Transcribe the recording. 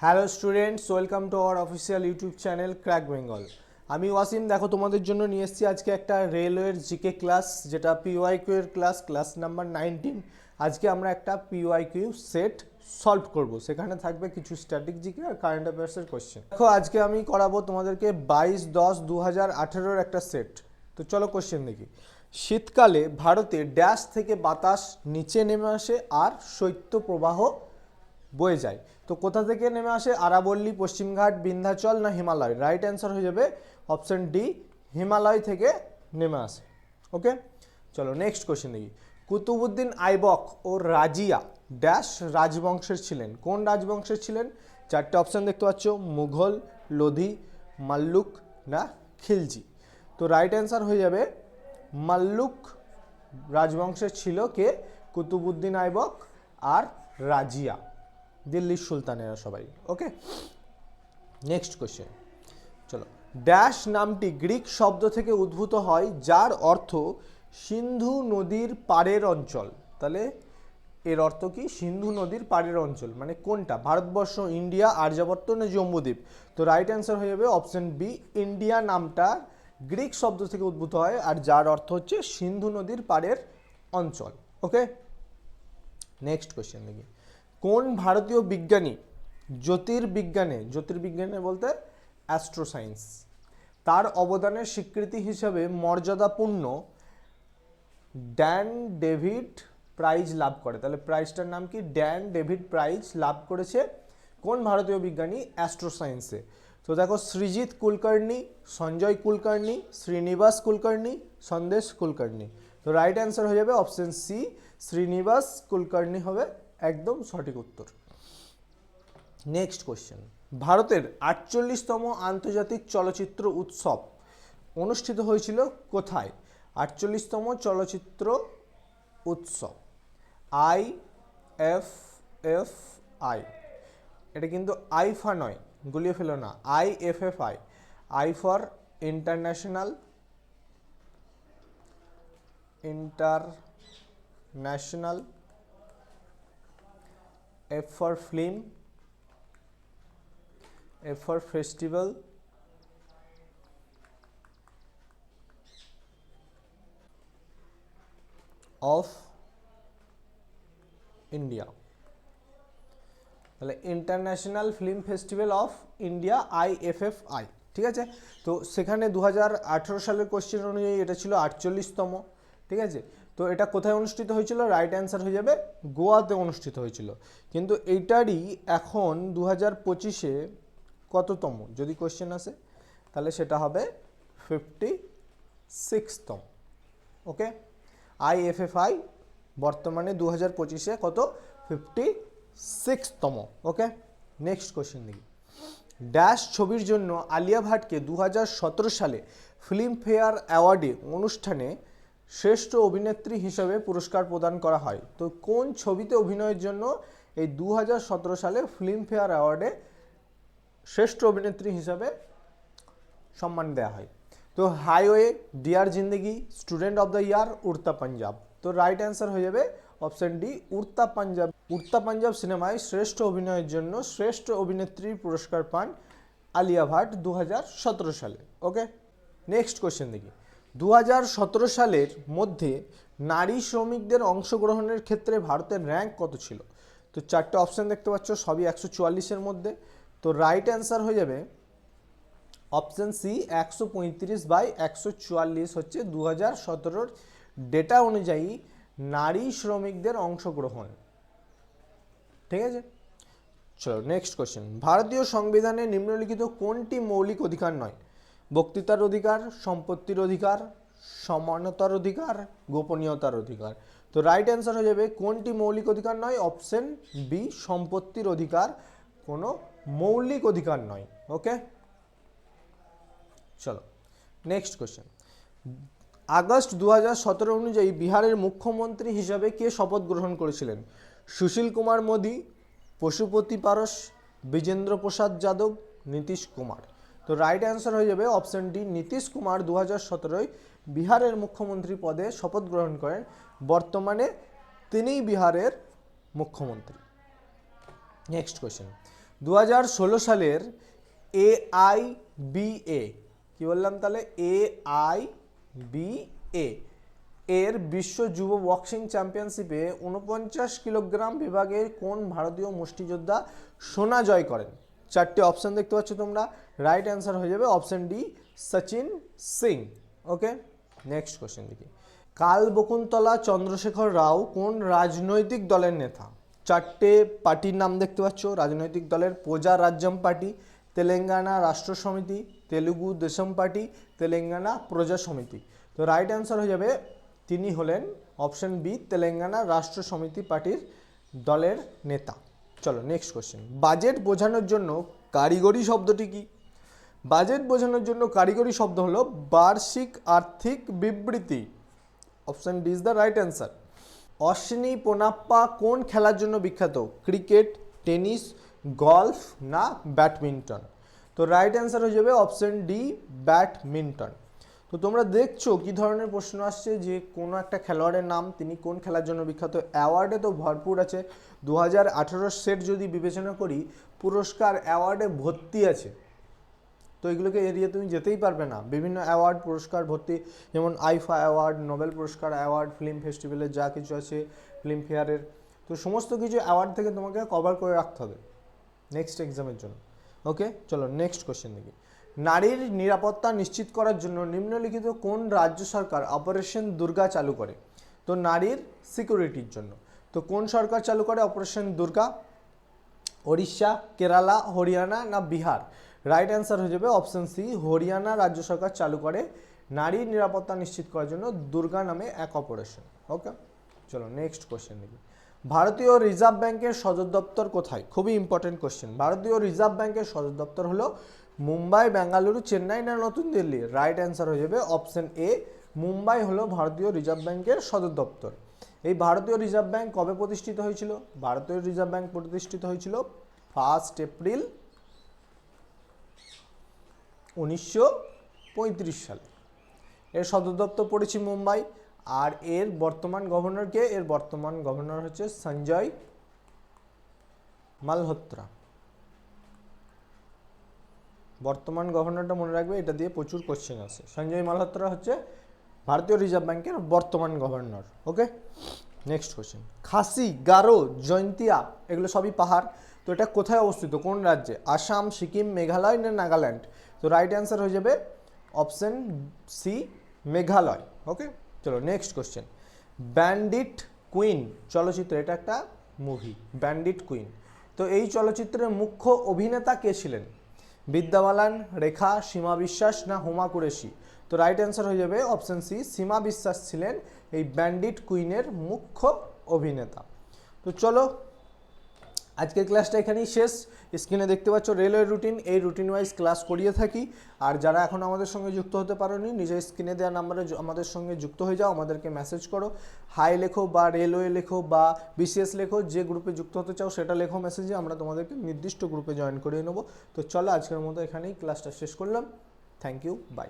Hello students, welcome to our official YouTube channel crack Bengal. আমি ওয়াসিম। দেখো, তোমাদের জন্য নিয়ে এসেছি আজকে একটা রেলওয়ের জিকে ক্লাস, যেটা পিওয়াইকিউ এর ক্লাস নাম্বার 19। আজকে আমরা একটা পিওয়াইকিউ সেট সলভ করব। সেখানে থাকবে কিছু স্ট্যাটিক জিকে আর কারেন্ট অ্যাফেয়ার্সের কোশ্চেন। দেখো, আজকে আমি করাবো তোমাদেরকে 22-10-2018 একটা সেট। তো চলো কোশ্চেন দেখি। শীতকালে ভারতে ড্যাশ থেকে বাতাস নিচে নেমে আসে আর শৈত্যপ্রবাহ বয়ে যায়। তো কোথা থেকে নেমে আসে? আরাবল্লী, পশ্চিমঘাট, বিন্ধ্যাচল না হিমালয়? রাইট অ্যান্সার হয়ে যাবে অপশন ডি, হিমালয় থেকে নেমে আসে। ওকে, চলো নেক্সট কোশ্চেন দেখি। কুতুবুদ্দিন আইবক ও রাজিয়া ড্যাশ রাজবংশের ছিলেন? কোন রাজবংশের ছিলেন? চারটে অপশন দেখতে পাচ্ছ, মুঘল, লোধি, মাল্লুক না খিলজি। তো রাইট অ্যান্সার হয়ে যাবে মাল্লুক রাজবংশের ছিল কে? কুতুবুদ্দিন আইবক আর রাজিয়া, দিল্লির সুলতানেরা সবাই। ওকে, নেক্সট কোশ্চেন। চলো, ড্যাশ নামটি গ্রিক শব্দ থেকে উদ্ভূত হয় যার অর্থ সিন্ধু নদীর পাড়ের অঞ্চল। তাহলে এর অর্থ কি? সিন্ধু নদীর পাড়ের অঞ্চল মানে কোনটা? ভারতবর্ষ, ইন্ডিয়া, আর্যাবর্ত না জম্বুদ্বীপ? তো রাইট অ্যান্সার হয়ে যাবে অপশন বি, ইন্ডিয়া নামটা গ্রিক শব্দ থেকে উদ্ভূত হয় আর যার অর্থ হচ্ছে সিন্ধু নদীর পাড়ের অঞ্চল। ওকে, নেক্সট কোশ্চেন দেখি। কোন ভারতীয় বিজ্ঞানী জ্যোতির্বিজ্ঞানে বলতে অ্যাস্ট্রোসায়েন্স, তার অবদানের স্বীকৃতি হিসাবে মর্যাদাপূর্ণ ড্যান ডেভিড প্রাইজ লাভ করে? তাহলে প্রাইজটার নাম কি? ড্যান ডেভিড প্রাইজ লাভ করেছে কোন ভারতীয় বিজ্ঞানী অ্যাস্ট্রোসায়েন্সে? তো দেখো, সৃজিত কুলকার্নি, সঞ্জয় কুলকার্নি, শ্রীনিবাস কুলকার্নি, সন্দেশ কুলকার্নি। তো রাইট অ্যান্সার হয়ে যাবে অপশন সি, শ্রীনিবাস কুলকার্নি হবে একদম সঠিক উত্তর। Next question. ভারতের 48তম আন্তর্জাতিক চলচ্চিত্র উৎসব অনুষ্ঠিত হয়েছিল কোথায়? 48তম চলচ্চিত্র উৎসব, IFFI। এটা কিন্তু আইফা নয়, গুলিয়ে ফেলো না, IFFI। I for international F for film, F for festival, of India. তাহলে international film festival of India, IFFI। ঠিক আছে, তো সেখানে 2018 সালের কোশ্চেন অনুযায়ী এটা ছিল 48তম। ঠিক আছে, তো এটা কোথায় অনুষ্ঠিত হয়েছিল? রাইট অ্যান্সার হয়ে যাবে গোয়াতে অনুষ্ঠিত হয়েছিল। কিন্তু এইটারই এখন 2025-এ কততম যদি কোশ্চেন আসে, তাহলে সেটা হবে 56তম। ওকে, IFFI বর্তমানে 2025-এ কত? 56তম। ওকে, নেক্সট কোশ্চেন দেখি। ড্যাশ ছবির জন্য আলিয়া ভাটকে 2017 সালে ফিল্মফেয়ার অ্যাওয়ার্ডে অনুষ্ঠানে শ্রেষ্ঠ অভিনেত্রী হিসেবে পুরস্কার প্রদান করা হয়? তো কোন ছবিতে অভিনয়ের জন্য এই 2017 সালে ফিল্মফেয়ার অ্যাওয়ার্ডে শ্রেষ্ঠ অভিনেত্রী হিসাবে সম্মান দেওয়া হয়? তো highway, dear Zindagi, student of the year, Udta Punjab. তো রাইট অ্যান্সার হয়ে যাবে অপশন ডি, উড়তা পাঞ্জাব। উড়তা পাঞ্জাব সিনেমায় শ্রেষ্ঠ অভিনয়ের জন্য শ্রেষ্ঠ অভিনেত্রীর পুরস্কার পান আলিয়া ভাট 2017 সালে। ওকে, নেক্সট কোশ্চেন দেখি। 2017 সালের মধ্যে নারী শ্রমিকদের অংশগ্রহণের ক্ষেত্রে ভারতের র্যাঙ্ক কত ছিল? তো চারটে অপশন দেখতে পাচ্ছ, সবই 144-এর মধ্যে। তো রাইট অ্যান্সার হয়ে যাবে অপশন সি, 135/144 হচ্ছে 2017-র ডেটা অনুযায়ী নারী শ্রমিকদের অংশগ্রহণ। ঠিক আছে, চলো নেক্সট কোশ্চেন। ভারতীয় সংবিধানে নিম্নলিখিত কোনটি মৌলিক অধিকার নয়? বক্তৃতার অধিকার, সম্পত্তির অধিকার, সমানতার অধিকার, গোপনীয়তার অধিকার। তো রাইট অ্যান্সার হয়ে যাবে কোনটি মৌলিক অধিকার নয়? অপশন বি, সম্পত্তির অধিকার কোনো মৌলিক অধিকার নয়। ওকে, চলো নেক্সট কোশ্চেন। আগস্ট 2017 অনুযায়ী বিহারের মুখ্যমন্ত্রী হিসাবে কে শপথ গ্রহণ করেছিলেন? সুশীল কুমার মোদী, পশুপতি পারস, বিজেন্দ্র প্রসাদ যাদব, নীতিশ কুমার। তো রাইট অ্যান্সার হয়ে যাবে অপশন ডি, নীতিশ কুমার 2017-য় বিহারের মুখ্যমন্ত্রী পদে শপথ গ্রহণ করেন। বর্তমানে তিনিই বিহারের মুখ্যমন্ত্রী। Next question. 2016 সালের AIBA, কি বললাম তাহলে, AIBA এর বিশ্ব যুব বক্সিং চ্যাম্পিয়নশিপে 49 কিলোগ্রাম বিভাগে কোন ভারতীয় মুষ্টিযোদ্ধা সোনা জয় করেন? চারটে অপশন দেখতে পাচ্ছ তোমরা, রাইট অ্যান্সার হয়ে যাবে অপশন ডি, সচিন সিং। ওকে, নেক্সট কোশ্চেন দেখি। কাল বকুন্তলা চন্দ্রশেখর রাও কোন রাজনৈতিক দলের নেতা? চারটে পার্টির নাম দেখতে পাচ্ছ রাজনৈতিক দলের, প্রজা রাজ্যম পার্টি, তেলেঙ্গানা রাষ্ট্র সমিতি, তেলুগু দেশম পার্টি, তেলেঙ্গানা প্রজা সমিতি। তো রাইট অ্যান্সার হয়ে যাবে, তিনি হলেন অপশন বি, তেলেঙ্গানা রাষ্ট্র সমিতি পার্টির দলের নেতা। চলো নেক্সট কোশ্চেন। বাজেট বোঝানোর জন্য কারিগরি শব্দটি কি? বাজেট বোঝানোর জন্য কারিগরি শব্দ হলো বার্ষিক আর্থিক বিবৃতি। Option D is the right answer. Ashwini Ponnappa কোন খেলার জন্য বিখ্যাত? ক্রিকেট, টেনিস, গলফ না ব্যাডমিন্টন? তো রাইট অ্যান্সার হয়ে যাবে অপশন ডি, ব্যাডমিন্টন। তো তোমরা দেখছো কি ধরনের প্রশ্ন আসছে, যে কোনো একটা খেলোয়াড়ের নাম, তিনি কোন খেলার জন্য বিখ্যাত। অ্যাওয়ার্ডে তো ভরপুর আছে, 2018 সেট যদি বিবেচনা করি, পুরস্কার অ্যাওয়ার্ডে ভর্তি আছে। তো এগুলোকে এড়িয়ে তুমি যেতেই পারবে না, বিভিন্ন অ্যাওয়ার্ড পুরস্কার ভর্তি, যেমন আইফা অ্যাওয়ার্ড, নোবেল পুরস্কার অ্যাওয়ার্ড, ফিল্ম ফেস্টিভ্যালের যা কিছু আছে, ফিল্মফেয়ারের, তো সমস্ত কিছু অ্যাওয়ার্ড থেকে তোমাকে কভার করে রাখতে হবে নেক্সট এক্সামের জন্য। ওকে, চলো নেক্সট কোশ্চেন দেখি। নারীর নিরাপত্তা নিশ্চিত করার জন্য নিম্নলিখিত কোন রাজ্য সরকার অপারেশন দুর্গা চালু করে? তো নারীর সিকিউরিটির জন্য তো কোন সরকার চালু করে অপারেশন দুর্গা? ওড়িশা, কেরালা, হরিয়ানা না বিহার? রাইট অ্যান্সার হয়ে যাবে অপশন সি, হরিয়ানা রাজ্য সরকার চালু করে নারীর নিরাপত্তা নিশ্চিত করার জন্য দুর্গা নামে এক অপারেশন। ওকে, চলো নেক্সট কোশ্চেন দেখি। ভারতীয় রিজার্ভ ব্যাংকের সদর দপ্তর কোথায়? খুবই ইম্পর্টেন্ট কোশ্চেন। ভারতীয় রিজার্ভ ব্যাংকের সদর দপ্তর হলো মুম্বাই, বেঙ্গালুরু, চেন্নাই না নতুন দিল্লি? রাইট অ্যান্সার হয়ে যাবে অপশন এ, মুম্বাই হলো ভারতীয় রিজার্ভ ব্যাংকের সদর দপ্তর। এই ভারতীয় রিজার্ভ ব্যাংক কবে প্রতিষ্ঠিত হয়েছিল? ভারতীয় রিজার্ভ ব্যাংক প্রতিষ্ঠিত হয়েছিল 1 এপ্রিল 1935 সালে। এর সদর দপ্তর পড়েছে মুম্বাই। আর এর বর্তমান গভর্নর কে? এর বর্তমান গভর্নর হচ্ছে সঞ্জয় মালহোত্রা। বর্তমান গভর্নরটা মনে রাখবে, এটা দিয়ে প্রচুর কোশ্চেন আসে। সঞ্জয় মালহোত্রা হচ্ছে ভারতীয় রিজার্ভ ব্যাংকের বর্তমান গভর্নর। ওকে, নেক্সট কোশ্চেন। খাসি, গারো, জয়ন্তিয়া এগুলো সবই পাহাড়। তো এটা কোথায় অবস্থিত, কোন রাজ্যে? আসাম, সিকিম, মেঘালয় না নাগাল্যান্ড? তো রাইট অ্যান্সার হয়ে যাবে অপশন সি, মেঘালয়। ওকে, চলো নেক্সট কোশ্চেন। ব্যান্ডিট কুইন চলচ্চিত্র, এটা একটা মুভি, ব্যান্ডিট কুইন। তো এই চলচ্চিত্রের মুখ্য অভিনেতা কে ছিলেন? বিদ্যা বালান, রেখা, সীমা বিশ্বাস না হুমা কুরেশি? তো রাইট অ্যান্সার হয়ে যাবে অপশন সি, সীমা বিশ্বাস ছিলেন এই ব্যান্ডিট কুইনের মুখ্য অভিনেতা। তো চলো আজকের ক্লাসটা এখানেই শেষ। স্ক্রিনে দেখতে পাচ্ছ রেলওয়ে রুটিন, এই রুটিন ওয়াইজ ক্লাস করিয়ে থাকি। আর যারা এখন আমাদের সঙ্গে যুক্ত হতে পারোনি, নিজের স্ক্রিনে দেওয়া নাম্বারে আমাদের সঙ্গে যুক্ত হয়ে যাও, আমাদেরকে মেসেজ করো, হাই লেখো বা রেলওয়ে লেখো বা বিসিএস লেখো, যে গ্রুপে যুক্ত হতে চাও সেটা লেখো মেসেজে, আমরা তোমাদেরকে নির্দিষ্ট গ্রুপে জয়েন করিয়ে নেবো। তো চলো আজকের মতো এখানেই ক্লাসটা শেষ করলাম। Thank you, by.